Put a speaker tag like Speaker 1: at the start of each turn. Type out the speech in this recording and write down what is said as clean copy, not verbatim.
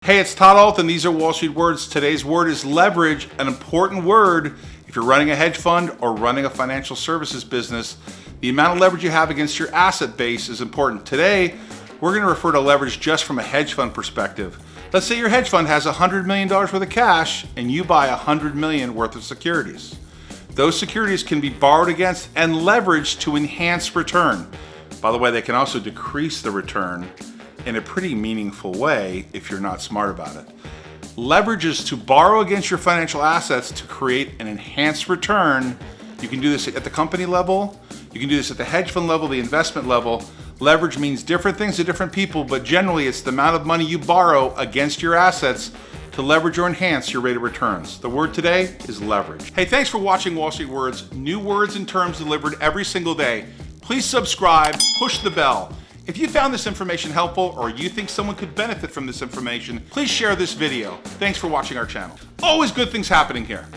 Speaker 1: Hey, it's Todd Ault, and these are Wall Street Words. Today's word is leverage, an important word if you're running a hedge fund or running a financial services business. The amount of leverage you have against your asset base is important. Today, we're going to refer to leverage just from a hedge fund perspective. Let's say your hedge fund has $100 million worth of cash and you buy $100 million worth of securities. Those securities can be borrowed against and leveraged to enhance return. By the way, they can also decrease the return in a pretty meaningful way if you're not smart about it. Leverage is to borrow against your financial assets to create an enhanced return. You can do this at the company level, you can do this at the hedge fund level, the investment level. Leverage means different things to different people, but generally it's the amount of money you borrow against your assets to leverage or enhance your rate of returns. The word today is leverage. Hey, thanks for watching Wall Street Words. New words and terms delivered every single day. Please subscribe, push the bell. If you found this information helpful or you think someone could benefit from this information, please share this video. Thanks for watching our channel. Always good things happening here.